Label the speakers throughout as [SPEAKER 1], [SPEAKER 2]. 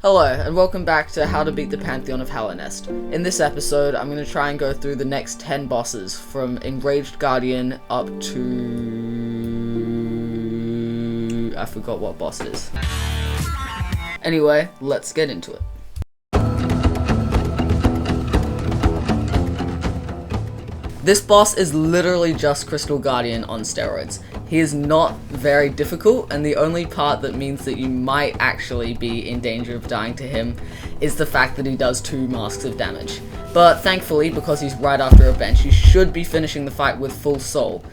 [SPEAKER 1] Hello, and welcome back to How to Beat the Pantheon of Hallownest. In this episode, I'm going to try and go through the next 10 bosses, from Enraged Guardian up to... I forgot what boss it is. Anyway, let's get into it. This boss is literally just Crystal Guardian on steroids. He is not very difficult, and the only part that means that you might actually be in danger of dying to him is the fact that he does 2 masks of damage. But thankfully, because he's right after a bench, you should be finishing the fight with full soul.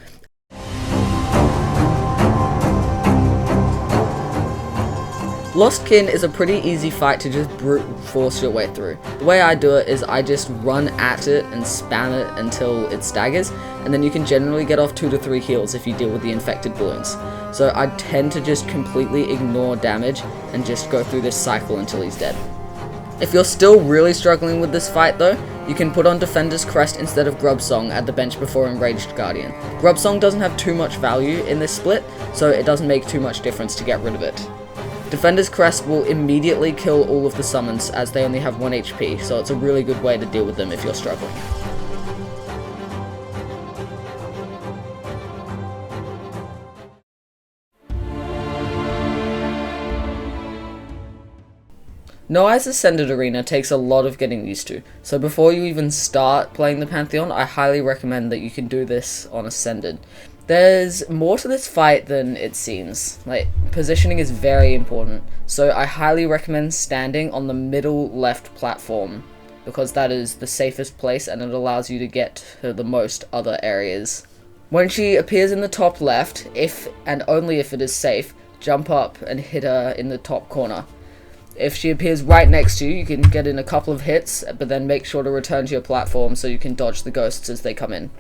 [SPEAKER 1] Lost Kin is a pretty easy fight to just brute force your way through. The way I do it is I just run at it and spam it until it staggers, and then you can generally get off 2 to 3 heals if you deal with the infected balloons. So I tend to just completely ignore damage and just go through this cycle until he's dead. If you're still really struggling with this fight though, you can put on Defender's Crest instead of Grub Song at the bench before Enraged Guardian. Grub Song doesn't have too much value in this split, so it doesn't make too much difference to get rid of it. Defender's Crest will immediately kill all of the summons as they only have 1 HP, so it's a really good way to deal with them if you're struggling. Noai's Ascended Arena takes a lot of getting used to, so before you even start playing the Pantheon, I highly recommend that you can do this on Ascended. There's more to this fight than it seems. Positioning is very important, so I highly recommend standing on the middle left platform, because that is the safest place and it allows you to get to the most other areas. When she appears in the top left, if and only if it is safe, jump up and hit her in the top corner. If she appears right next to you, you can get in a couple of hits, but then make sure to return to your platform so you can dodge the ghosts as they come in.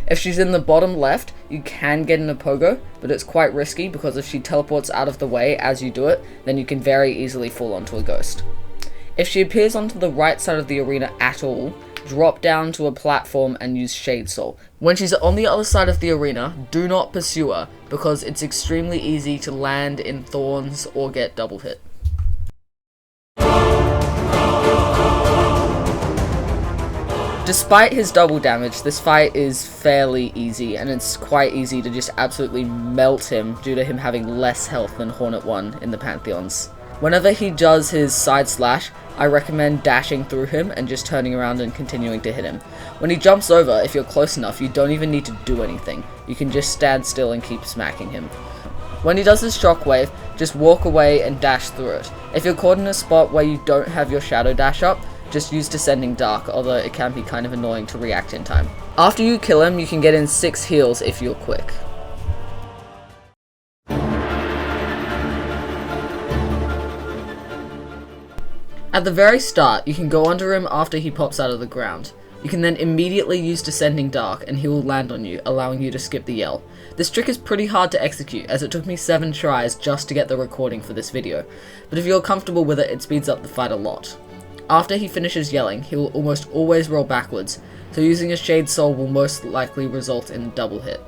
[SPEAKER 1] If she's in the bottom left, you can get in a pogo, but it's quite risky because if she teleports out of the way as you do it, then you can very easily fall onto a ghost. If she appears onto the right side of the arena at all, drop down to a platform and use Shade Soul. When she's on the other side of the arena, do not pursue her, because it's extremely easy to land in thorns or get double hit. Despite his double damage, this fight is fairly easy, and it's quite easy to just absolutely melt him due to him having less health than Hornet 1 in the Pantheons. Whenever he does his side slash, I recommend dashing through him and just turning around and continuing to hit him. When he jumps over, if you're close enough, you don't even need to do anything. You can just stand still and keep smacking him. When he does his shockwave, just walk away and dash through it. If you're caught in a spot where you don't have your shadow dash up, just use Descending Dark, although it can be kind of annoying to react in time. After you kill him, you can get in 6 heals if you're quick. At the very start, you can go under him after he pops out of the ground. You can then immediately use Descending Dark and he will land on you, allowing you to skip the yell. This trick is pretty hard to execute, as it took me 7 tries just to get the recording for this video, but if you're comfortable with it, it speeds up the fight a lot. After he finishes yelling, he will almost always roll backwards, so using a Shade Soul will most likely result in a double hit.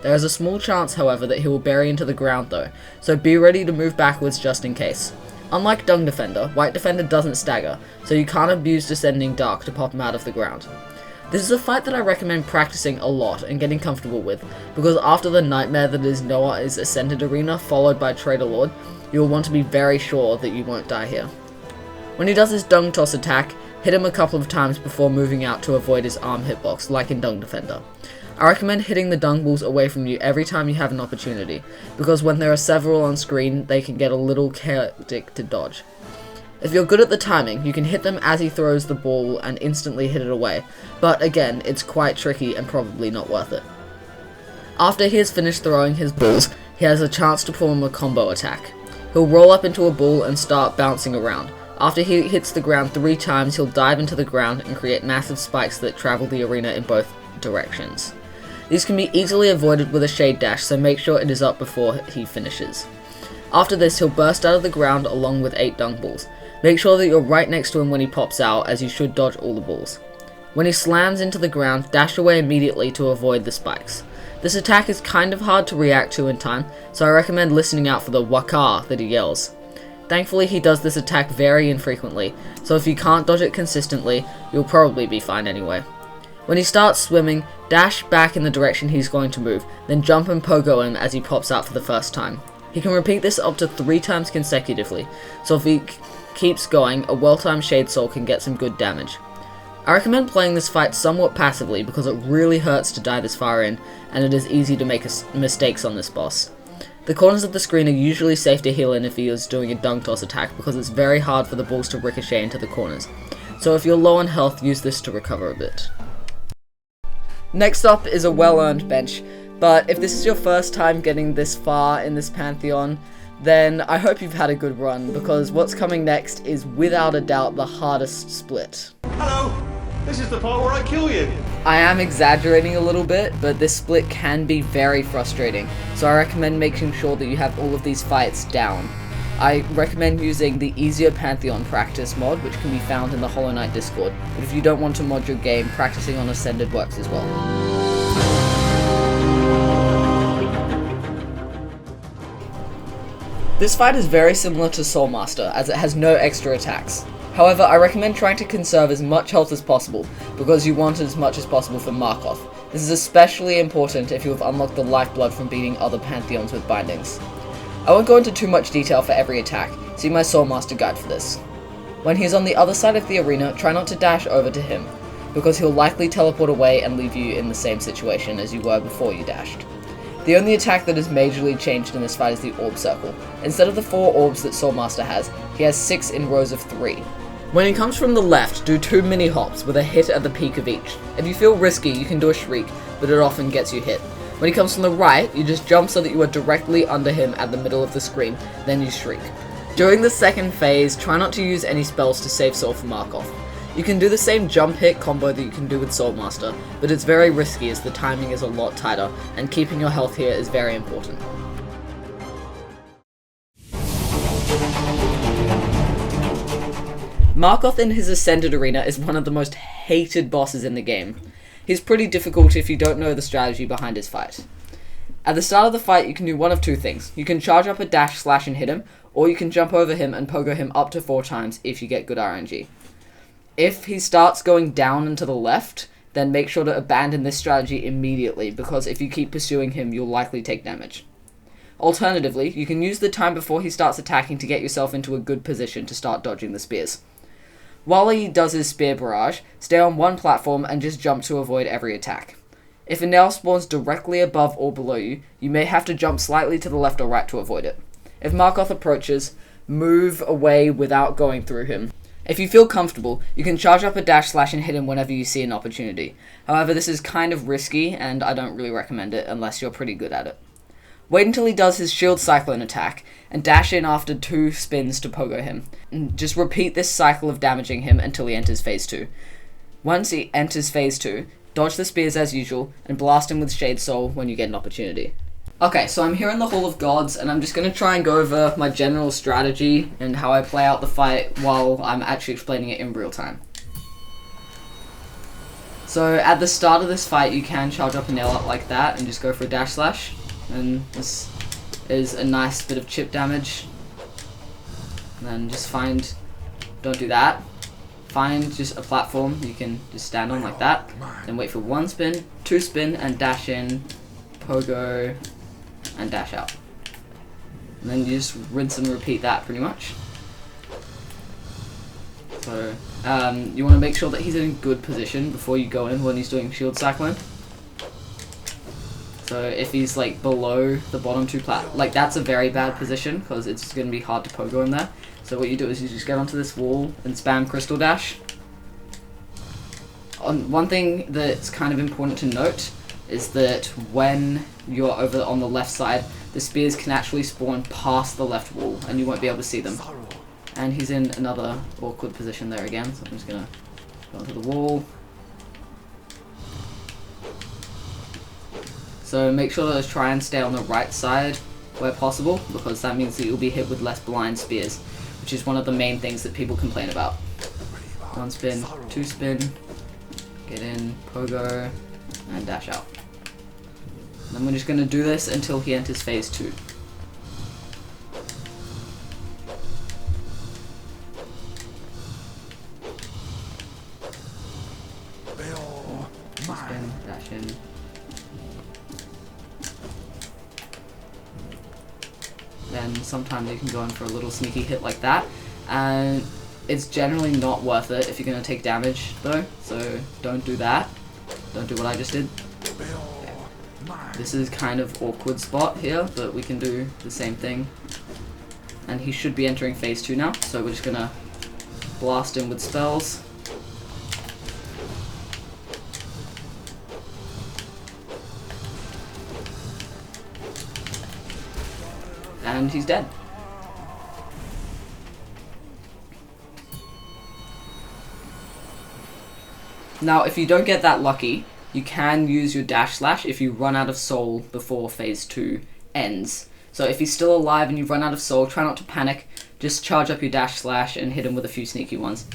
[SPEAKER 1] There is a small chance, however, that he will bury into the ground though, so be ready to move backwards just in case. Unlike Dung Defender, White Defender doesn't stagger, so you can't abuse Descending Dark to pop him out of the ground. This is a fight that I recommend practicing a lot and getting comfortable with, because after the nightmare that is Noai's Ascended Arena followed by Traitor Lord, you will want to be very sure that you won't die here. When he does his Dung Toss attack, hit him a couple of times before moving out to avoid his arm hitbox, like in Dung Defender. I recommend hitting the dung balls away from you every time you have an opportunity, because when there are several on screen, they can get a little chaotic to dodge. If you're good at the timing, you can hit them as he throws the ball and instantly hit it away, but again, it's quite tricky and probably not worth it. After he has finished throwing his balls, he has a chance to perform a combo attack. He'll roll up into a ball and start bouncing around. After he hits the ground 3 times, he'll dive into the ground and create massive spikes that travel the arena in both directions. These can be easily avoided with a Shade Dash, so make sure it is up before he finishes. After this, he'll burst out of the ground along with 8 dung balls. Make sure that you're right next to him when he pops out, as you should dodge all the balls. When he slams into the ground, dash away immediately to avoid the spikes. This attack is kind of hard to react to in time, so I recommend listening out for the waka that he yells. Thankfully, he does this attack very infrequently, so if you can't dodge it consistently, you'll probably be fine anyway. When he starts swimming, dash back in the direction he's going to move, then jump and pogo him as he pops out for the first time. He can repeat this up to 3 times consecutively, so if he keeps going, a well-timed Shade Soul can get some good damage. I recommend playing this fight somewhat passively because it really hurts to die this far in, and it is easy to make mistakes on this boss. The corners of the screen are usually safe to heal in if he is doing a dung toss attack because it's very hard for the balls to ricochet into the corners, so if you're low on health, use this to recover a bit. Next up is a well-earned bench, but if this is your first time getting this far in this Pantheon, then I hope you've had a good run, because what's coming next is without a doubt the hardest split.
[SPEAKER 2] Hello! This is the part where I kill you!
[SPEAKER 1] I am exaggerating a little bit, but this split can be very frustrating, so I recommend making sure that you have all of these fights down. I recommend using the easier Pantheon practice mod, which can be found in the Hollow Knight Discord, but if you don't want to mod your game, practicing on Ascended works as well. This fight is very similar to Soul Master, as it has no extra attacks. However, I recommend trying to conserve as much health as possible, because you want as much as possible for Markoth. This is especially important if you have unlocked the lifeblood from beating other Pantheons with bindings. I won't go into too much detail for every attack, see my Soul Master guide for this. When he's on the other side of the arena, try not to dash over to him, because he'll likely teleport away and leave you in the same situation as you were before you dashed. The only attack that is majorly changed in this fight is the Orb Circle. Instead of the 4 orbs that Soul Master has, he has 6 in rows of 3. When he comes from the left, do 2 mini hops with a hit at the peak of each. If you feel risky, you can do a shriek, but it often gets you hit. When he comes from the right, you just jump so that you are directly under him at the middle of the screen, then you shriek. During the second phase, try not to use any spells to save soul for Markoth. You can do the same jump hit combo that you can do with Soul Master, but it's very risky as the timing is a lot tighter, and keeping your health here is very important. Markoth in his Ascended Arena is one of the most hated bosses in the game. He's pretty difficult if you don't know the strategy behind his fight. At the start of the fight, you can do one of 2 things. You can charge up a dash slash and hit him, or you can jump over him and pogo him up to 4 times if you get good RNG. If he starts going down and to the left, then make sure to abandon this strategy immediately, because if you keep pursuing him, you'll likely take damage. Alternatively, you can use the time before he starts attacking to get yourself into a good position to start dodging the spears. While he does his spear barrage, stay on one platform and just jump to avoid every attack. If a nail spawns directly above or below you, you may have to jump slightly to the left or right to avoid it. If Markoth approaches, move away without going through him. If you feel comfortable, you can charge up a dash slash and hit him whenever you see an opportunity. However, this is kind of risky, and I don't really recommend it unless you're pretty good at it. Wait until he does his Shield Cyclone attack, and dash in after 2 spins to pogo him. And just repeat this cycle of damaging him until he enters phase 2. Once he enters phase 2, dodge the spears as usual, and blast him with Shade Soul when you get an opportunity. Okay, so I'm here in the Hall of Gods, and I'm just going to try and go over my general strategy and how I play out the fight while I'm actually explaining it in real time. So at the start of this fight, you can charge up a nail up like that and just go for a dash slash. And this is a nice bit of chip damage. And then just don't do that. Find just a platform you can just stand on like that. Then wait for 1 spin, 2 spin, and dash in, pogo, and dash out. And then you just rinse and repeat that pretty much. So you want to make sure that he's in a good position before you go in when he's doing Shield Cyclone. So if he's like below the bottom 2 like that's a very bad position because it's going to be hard to pogo him there. So what you do is you just get onto this wall and spam Crystal Dash. One thing that's kind of important to note is that when you're over on the left side, the spears can actually spawn past the left wall and you won't be able to see them. And he's in another awkward position there again, so I'm just going to go onto the wall. So make sure to try and stay on the right side where possible, because that means that you'll be hit with less blind spears, which is one of the main things that people complain about. 1 spin, 2 spin, get in, pogo, and dash out. And then we're just going to do this until he enters phase 2. dash in. Then sometimes you can go in for a little sneaky hit like that, and it's generally not worth it if you're going to take damage though, so don't do that. Don't do what I just did. Okay. This is kind of awkward spot here, but we can do the same thing. And he should be entering phase 2 now, so we're just going to blast him with spells. And he's dead. Now, if you don't get that lucky, you can use your dash slash if you run out of soul before phase 2 ends. So if he's still alive and you run out of soul, try not to panic. Just charge up your dash slash and hit him with a few sneaky ones.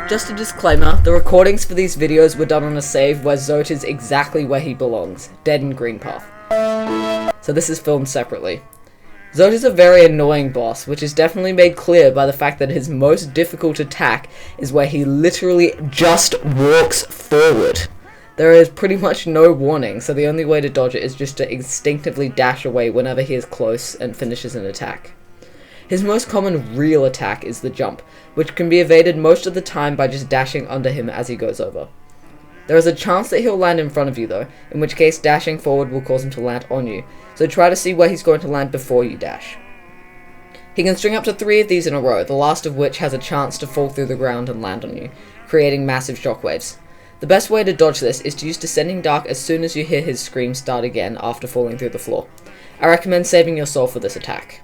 [SPEAKER 1] Just a disclaimer, the recordings for these videos were done on a save where Zote is exactly where he belongs, dead in green path. So this is filmed separately. Zote is a very annoying boss, which is definitely made clear by the fact that his most difficult attack is where he literally just walks forward. There is pretty much no warning, so the only way to dodge it is just to instinctively dash away whenever he is close and finishes an attack. His most common real attack is the jump, which can be evaded most of the time by just dashing under him as he goes over. There is a chance that he'll land in front of you though, in which case dashing forward will cause him to land on you, so try to see where he's going to land before you dash. He can string up to 3 of these in a row, the last of which has a chance to fall through the ground and land on you, creating massive shockwaves. The best way to dodge this is to use Descending Dark as soon as you hear his scream start again after falling through the floor. I recommend saving your soul for this attack.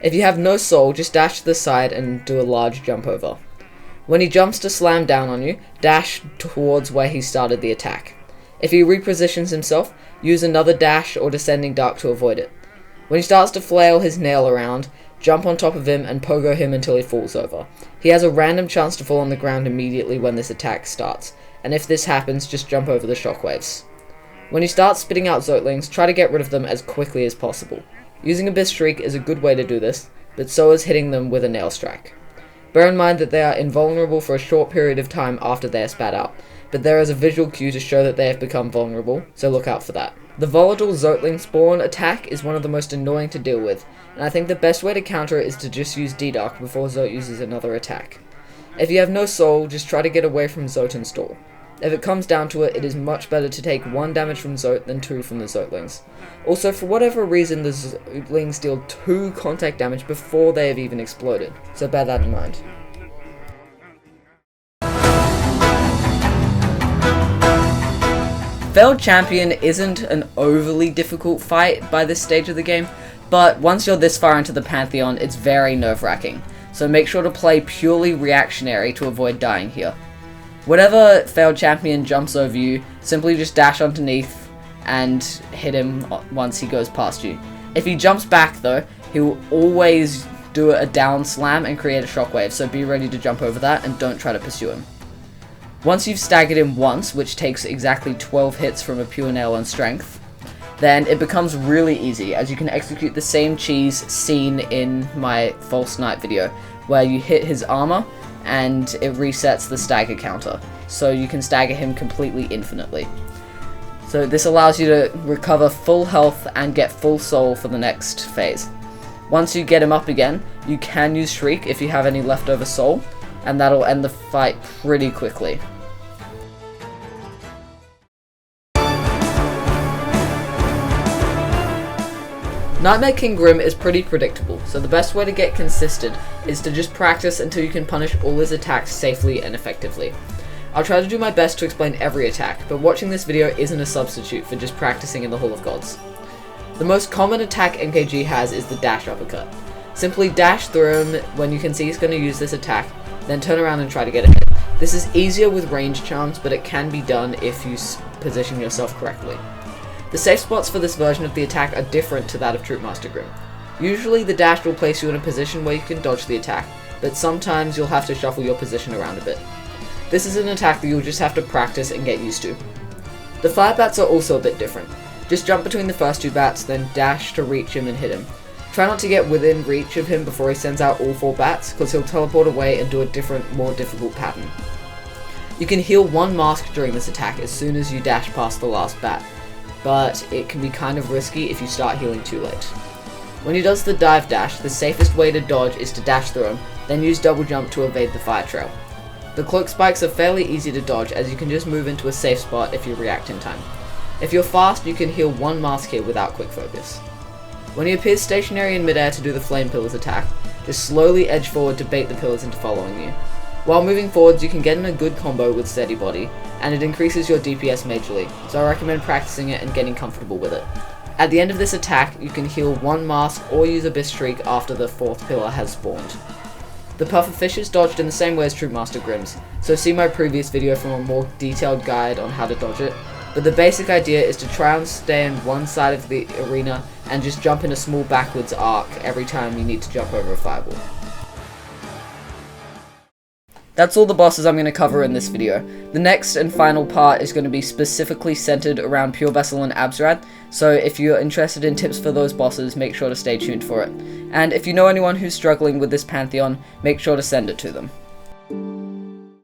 [SPEAKER 1] If you have no soul, just dash to the side and do a large jump over. When he jumps to slam down on you, dash towards where he started the attack. If he repositions himself, use another dash or Descending Dark to avoid it. When he starts to flail his nail around, jump on top of him and pogo him until he falls over. He has a random chance to fall on the ground immediately when this attack starts, and if this happens, just jump over the shockwaves. When you start spitting out Zotelings, try to get rid of them as quickly as possible. Using Abyss Shriek is a good way to do this, but so is hitting them with a nail strike. Bear in mind that they are invulnerable for a short period of time after they are spat out, but there is a visual cue to show that they have become vulnerable, so look out for that. The volatile Zoteling spawn attack is one of the most annoying to deal with, and I think the best way to counter it is to just use D-Dark before Zote uses another attack. If you have no soul, just try to get away from Zote and stall. If it comes down to it, it is much better to take 1 damage from Zote than 2 from the Zotelings. Also, for whatever reason, the Zotelings deal 2 contact damage before they have even exploded, so bear that in mind. Failed Champion isn't an overly difficult fight by this stage of the game, but once you're this far into the Pantheon, it's very nerve-wracking, so make sure to play purely reactionary to avoid dying here. Whenever Failed Champion jumps over you, simply just dash underneath and hit him once he goes past you. If he jumps back though, he will always do a down slam and create a shockwave, so be ready to jump over that and don't try to pursue him. Once you've staggered him once, which takes exactly 12 hits from a pure nail and strength, then it becomes really easy, as you can execute the same cheese seen in my False Knight video, where you hit his armor and it resets the stagger counter, so you can stagger him completely infinitely. So this allows you to recover full health and get full soul for the next phase. Once you get him up again, you can use Shriek if you have any leftover soul, and that'll end the fight pretty quickly. Nightmare King Grimm is pretty predictable, so the best way to get consistent is to just practice until you can punish all his attacks safely and effectively. I'll try to do my best to explain every attack, but watching this video isn't a substitute for just practicing in the Hall of Gods. The most common attack NKG has is the dash uppercut. Simply dash through him when you can see he's going to use this attack, then turn around and try to get a hit. This is easier with range charms, but it can be done if you position yourself correctly. The safe spots for this version of the attack are different to that of Troopmaster Grimm. Usually the dash will place you in a position where you can dodge the attack, but sometimes you'll have to shuffle your position around a bit. This is an attack that you'll just have to practice and get used to. The fire bats are also a bit different. Just jump between the first 2 bats, then dash to reach him and hit him. Try not to get within reach of him before he sends out all 4 bats, because he'll teleport away and do a different, more difficult pattern. You can heal 1 mask during this attack as soon as you dash past the last bat, but it can be kind of risky if you start healing too late. When he does the dive dash, the safest way to dodge is to dash through him, then use double jump to evade the fire trail. The cloak spikes are fairly easy to dodge, as you can just move into a safe spot if you react in time. If you're fast, you can heal 1 mask here without quick focus. When he appears stationary in midair to do the flame pillars attack, just slowly edge forward to bait the pillars into following you. While moving forwards, you can get in a good combo with steady body, and it increases your DPS majorly, so I recommend practicing it and getting comfortable with it. At the end of this attack, you can heal 1 mask or use Abyss Shriek after the 4th pillar has spawned. The pufferfish is dodged in the same way as Troop Master Grimm's, so see my previous video for a more detailed guide on how to dodge it, but the basic idea is to try and stay on one side of the arena and just jump in a small backwards arc every time you need to jump over a fireball. That's all the bosses I'm going to cover in this video. The next and final part is going to be specifically centered around Pure Vessel and Abzrad, so if you're interested in tips for those bosses, make sure to stay tuned for it. And if you know anyone who's struggling with this Pantheon, make sure to send it to them.